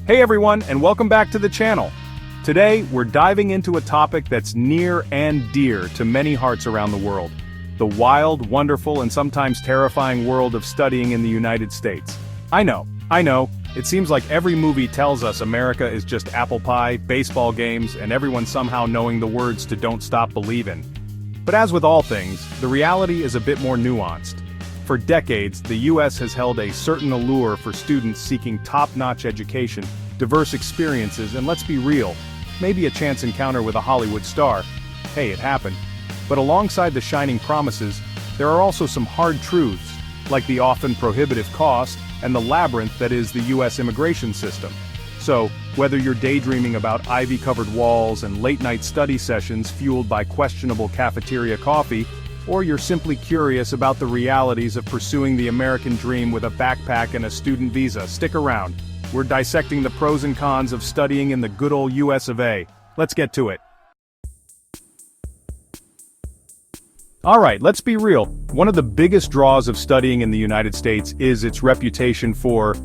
Hey everyone, and welcome back to the channel. Today, we're diving into a topic that's near and dear to many hearts around the world. The wild, wonderful, and sometimes terrifying world of studying in the United States. I know, it seems like every movie tells us America is just apple pie, baseball games, and everyone somehow knowing the words to Don't Stop Believin'. But as with all things, the reality is a bit more nuanced. For decades, the U.S. has held a certain allure for students seeking top-notch education, diverse experiences, and let's be real, maybe a chance encounter with a Hollywood star. Hey, it happened. But alongside the shining promises, there are also some hard truths, like the often prohibitive cost and the labyrinth that is the U.S. immigration system. So, whether you're daydreaming about ivy-covered walls and late-night study sessions fueled by questionable cafeteria coffee, or you're simply curious about the realities of pursuing the American dream with a backpack and a student visa, stick around. We're dissecting the pros and cons of studying in the good old US of A. Let's get to it. Alright, let's be real. One of the biggest draws of studying in the United States is its reputation for,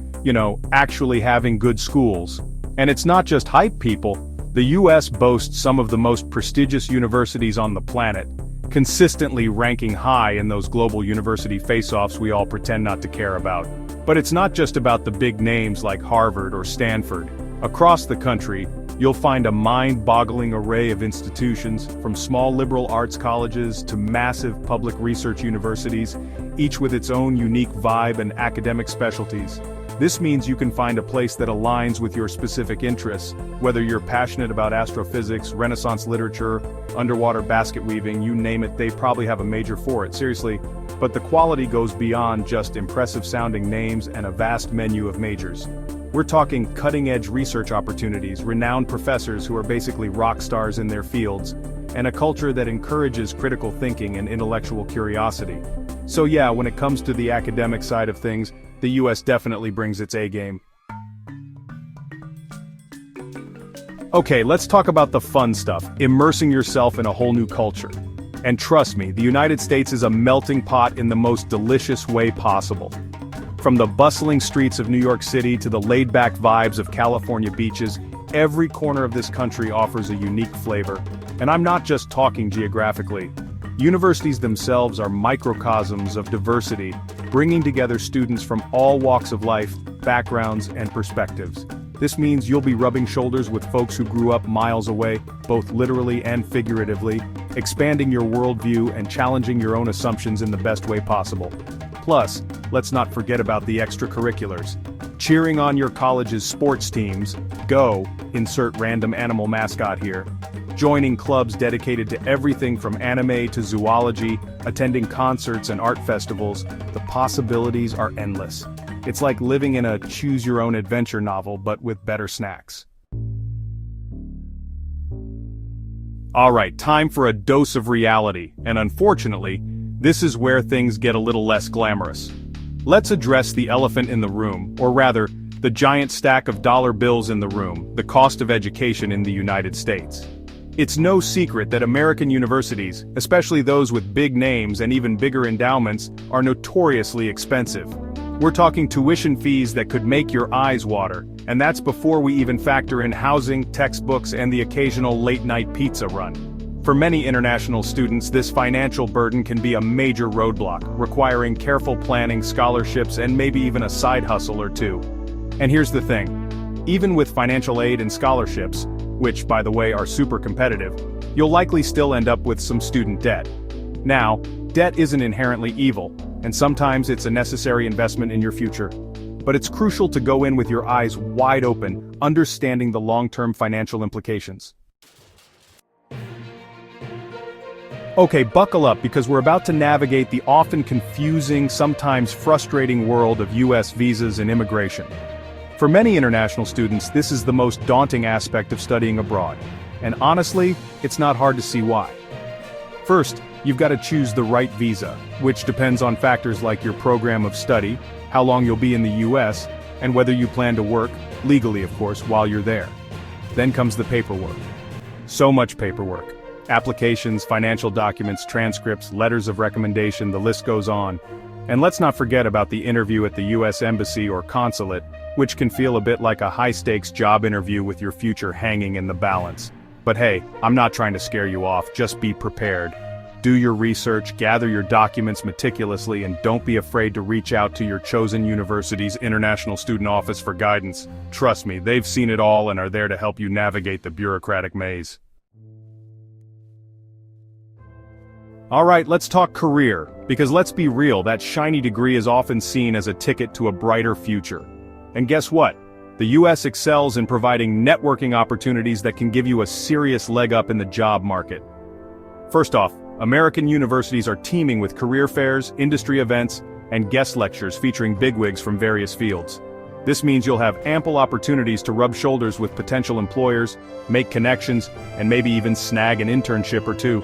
actually having good schools. And it's not just hype, people. The US boasts some of the most prestigious universities on the planet, consistently ranking high in those global university face-offs we all pretend not to care about. But it's not just about the big names like Harvard or Stanford. Across the country, you'll find a mind-boggling array of institutions, from small liberal arts colleges to massive public research universities, each with its own unique vibe and academic specialties. This means you can find a place that aligns with your specific interests, whether you're passionate about astrophysics, Renaissance literature, underwater basket weaving, you name it, they probably have a major for it, seriously. But the quality goes beyond just impressive-sounding names and a vast menu of majors. We're talking cutting-edge research opportunities, renowned professors who are basically rock stars in their fields, and a culture that encourages critical thinking and intellectual curiosity. So yeah, when it comes to the academic side of things, the US definitely brings its A-game. Okay, let's talk about the fun stuff, immersing yourself in a whole new culture. And trust me, the United States is a melting pot in the most delicious way possible. From the bustling streets of New York City to the laid-back vibes of California beaches, every corner of this country offers a unique flavor. And I'm not just talking geographically. Universities themselves are microcosms of diversity, bringing together students from all walks of life, backgrounds, and perspectives. This means you'll be rubbing shoulders with folks who grew up miles away, both literally and figuratively, expanding your worldview and challenging your own assumptions in the best way possible. Plus, let's not forget about the extracurriculars. Cheering on your college's sports teams, go, insert random animal mascot here. Joining clubs dedicated to everything from anime to zoology, attending concerts and art festivals, the possibilities are endless. It's like living in a choose-your-own-adventure novel, but with better snacks. Alright, time for a dose of reality, and unfortunately, this is where things get a little less glamorous. Let's address the elephant in the room, or rather, the giant stack of dollar bills in the room, the cost of education in the United States. It's no secret that American universities, especially those with big names and even bigger endowments, are notoriously expensive. We're talking tuition fees that could make your eyes water, and that's before we even factor in housing, textbooks, and the occasional late-night pizza run. For many international students, this financial burden can be a major roadblock, requiring careful planning, scholarships, and maybe even a side hustle or two. And here's the thing. Even with financial aid and scholarships, which, by the way, are super competitive, you'll likely still end up with some student debt. Now, debt isn't inherently evil, and sometimes it's a necessary investment in your future. But it's crucial to go in with your eyes wide open, understanding the long-term financial implications. Okay, buckle up because we're about to navigate the often confusing, sometimes frustrating world of US visas and immigration. For many international students, this is the most daunting aspect of studying abroad. And honestly, it's not hard to see why. First, you've got to choose the right visa, which depends on factors like your program of study, how long you'll be in the US, and whether you plan to work, legally of course, while you're there. Then comes the paperwork. So much paperwork. Applications, financial documents, transcripts, letters of recommendation, the list goes on. And let's not forget about the interview at the US Embassy or consulate, which can feel a bit like a high-stakes job interview with your future hanging in the balance. But hey, I'm not trying to scare you off, just be prepared. Do your research, gather your documents meticulously, and don't be afraid to reach out to your chosen university's International Student Office for guidance. Trust me, they've seen it all and are there to help you navigate the bureaucratic maze. Alright, let's talk career, because let's be real, that shiny degree is often seen as a ticket to a brighter future. And guess what? The US excels in providing networking opportunities that can give you a serious leg up in the job market. First off, American universities are teeming with career fairs, industry events, and guest lectures featuring bigwigs from various fields. This means you'll have ample opportunities to rub shoulders with potential employers, make connections, and maybe even snag an internship or two.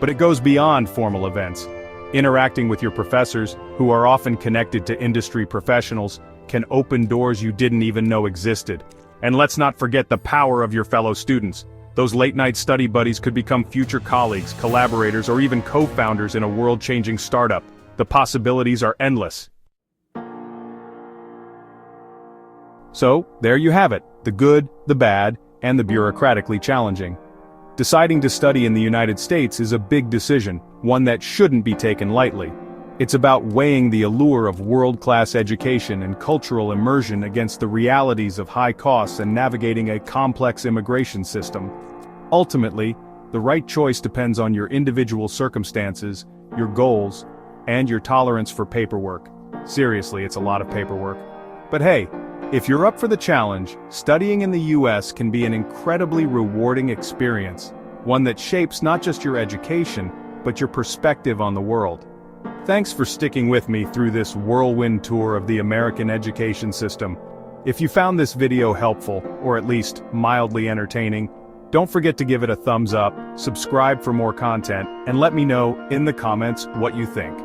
But it goes beyond formal events. Interacting with your professors, who are often connected to industry professionals, can open doors you didn't even know existed. And let's not forget the power of your fellow students. Those late-night study buddies could become future colleagues, collaborators, or even co-founders in a world-changing startup. The possibilities are endless. So, there you have it, the good, the bad, and the bureaucratically challenging. Deciding to study in the United States is a big decision, one that shouldn't be taken lightly. It's about weighing the allure of world-class education and cultural immersion against the realities of high costs and navigating a complex immigration system. Ultimately, the right choice depends on your individual circumstances, your goals, and your tolerance for paperwork. Seriously, it's a lot of paperwork. But hey, if you're up for the challenge, studying in the US can be an incredibly rewarding experience, one that shapes not just your education, but your perspective on the world. Thanks for sticking with me through this whirlwind tour of the American education system. If you found this video helpful, or at least mildly entertaining, don't forget to give it a thumbs up, subscribe for more content, and let me know in the comments what you think.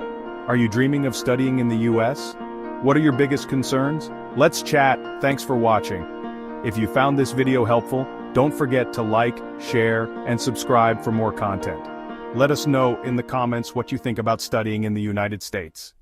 Are you dreaming of studying in the US? What are your biggest concerns? Let's chat. Thanks for watching. If you found this video helpful, don't forget to like, share, and subscribe for more content. Let us know in the comments what you think about studying in the United States.